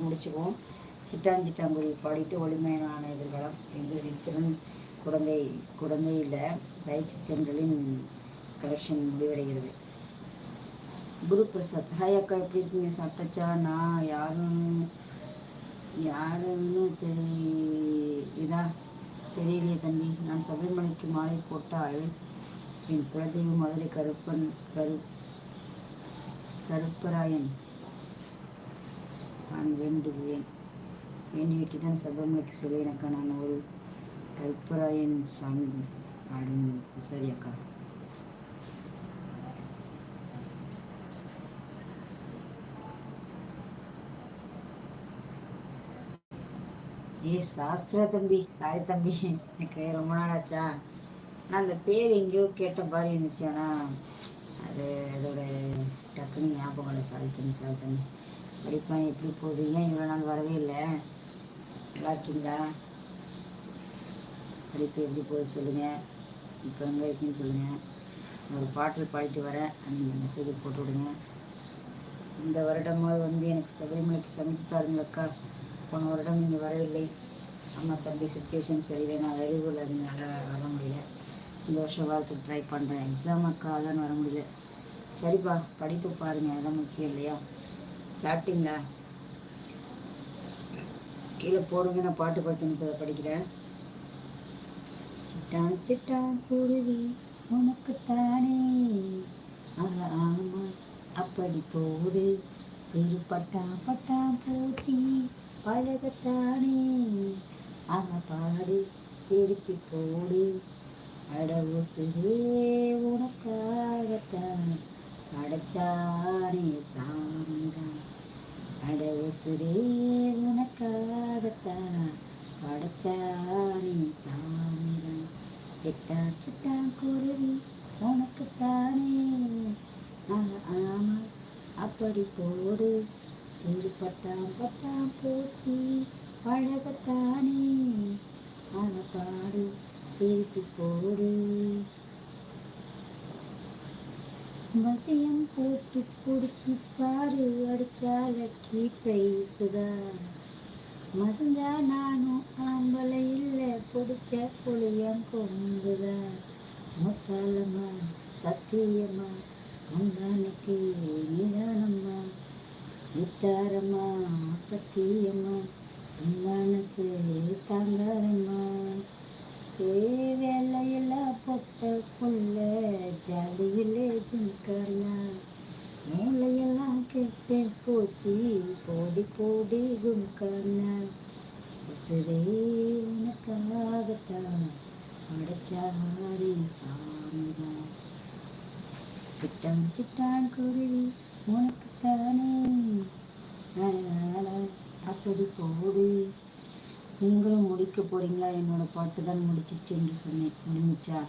முடிச்சுக்குவோம். சிட்டாங்குருவி பாடிட்டு ஒளிமயமான எதிர்காலம் எங்களின் திறன் குழந்தை குழந்தையில் பயிற்சி திறன்களின் கலெக்ஷன் முடிவடைகிறது. குரு பிரசாத், ஹாய் அக்கா, எப்படி இருக்கீங்க? சாப்பிட்டாச்சா? நான் யாருன்னு தெரியலையே தம்பி. நான் சபரிமலைக்கு மாலை போட்டால் என் குலதெய்வம் மதுரை கருப்பராயன் நான் வேண்டிவிட்டு தான் சபரிமலைக்கு செல்வேன் அக்கா. நான் ஒரு கருப்பராயன் சாமி அப்படின்னு. சரி அக்கா. சாஸ்திரா தம்பி, சாரி தம்பி, எனக்கு ரொம்ப நாள் ஆச்சா. நான் அந்த பேர் எங்கேயோ கேட்ட மாதிரி இருந்துச்சு, ஆனால் அது அதோட டக்குன்னு ஞாபகம் இல்லை. சாரி தம்பி. படிப்பேன் எப்படி போகுது? ஏன் இவ்வளோ நாள் வரவே இல்லை? நல்லா இருக்கீங்களா? படிப்பு எப்படி போகுது சொல்லுங்கள். இப்போ எங்கே இருக்குன்னு சொல்லுங்கள். ஒரு பாட்டில் பாடிட்டு வரேன், நீங்கள் மெசேஜை போட்டு விடுங்க. இந்த வருடமாவது எனக்கு சபரிமலைக்கு சமைத்து தாருங்களக்கா. போன வருடம் நீங்கள் வரவில்லை. அம்மா தம்பி சுச்சுவேஷன் சரியில்லை, நான் வெளியூரில் அதனால வர முடியல. இந்த வருஷம் வாரத்துக்கு ட்ரை பண்ணுறேன். எக்ஸாம் அக்கா தான் வர முடியல. சரிப்பா, படிப்பு பாருங்கள், அதெல்லாம் முக்கியம் இல்லையா? சாப்பிட்டீங்களா? கீழே போடுங்க, நான் பாட்டு பார்த்து படிக்கிறேன். சிட்டான் சிட்டான் குருவி உனக்குத்தானே, ஆமா அப்படி போடு, சிறு பட்டாம் பூச்சி பழகத்தானே, பாடு திருப்பி போடு, அடவுசுரே உனக்காகத்தான் அடைச்சானே சாமிதான், அடவுசுரே உனக்காகத்தான் அடைச்சானே சாமிதான். சிட்டான் குருவி உனக்குத்தானே, ஆமா அப்படி போடு, சிறு பட்டாம் பூச்சி பழகத்தானே, பாடு திருப்பி போடு. வசியம் போட்டு பிடிச்சி பாரு, அடிச்சாலக்கி பிரைஸுதான். மசஞ்சா நானும் ஆம்பளை இல்லை, பிடிச்ச புளியம் கொங்குதான். முத்தாலம்மா சத்தியம்மா முந்தானைக்கு நிதானம்மா, வித்தாரம்மா பத்தியம்மா என் மனசு தாங்காரம்மா. வேலையெல்லாம் பொட்ட புள்ள ஜாலியிலே ஜிங்கண்ணா, மூளையெல்லாம் கெட்டு போச்சு போடி கும்கண்ணா, உசுரே உனக்காகத்தான் அடைச்சாரி சாமிதான். சிட்டான் குருவி உனக்குத்தானே, அப்படி போடு. நீங்களும் முடிக்க போறீங்களா? என்னோட பாட்டு தான் முடிச்சிச்சு என்று சொன்னேன். முடிஞ்சிச்சா?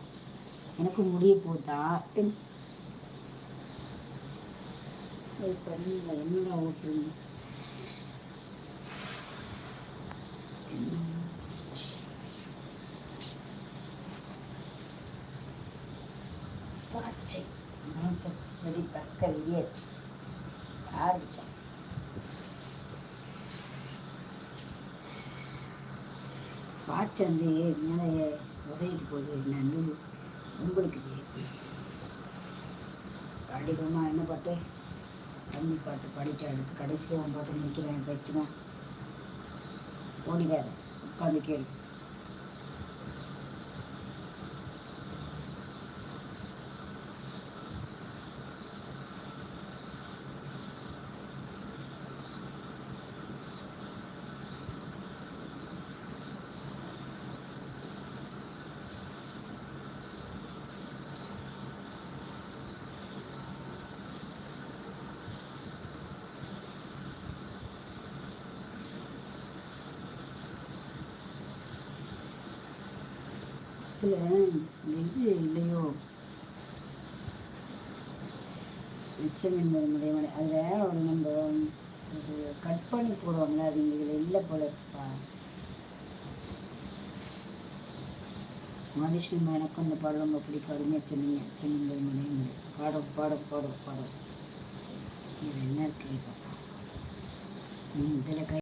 எனக்கு முடிய போதா? என்னடா ஓட்டுறீங்க? வாட்ச் வந்து மேலே உதவிட்டு போகுது. என்னன்னு உங்களுக்கு அதிகமாக என்ன பாட்டு? தண்ணி பாட்டு பாடிட்டு அடுத்து கடைசியாக அவன் பாட்டு நிற்கிறேன். போயிடுச்சுன்னா ஓடிடாத, உட்காந்து கேளு. இது இல்லையோ மிச்சம் என்பது முடியமலை, அதில் ஒரு நம்ம ஒரு கட் பண்ணி போடுவாங்களே, அது இதில் இல்லை போல இருக்குப்பா. மனுஷன் எனக்கு அந்த பாடம் ரொம்ப பிடிக்காதுன்னு சொன்னீங்க. மிச்சம் என்பது முடியமலை பாடம் இது என்ன இருக்கு பாப்பா? இதில்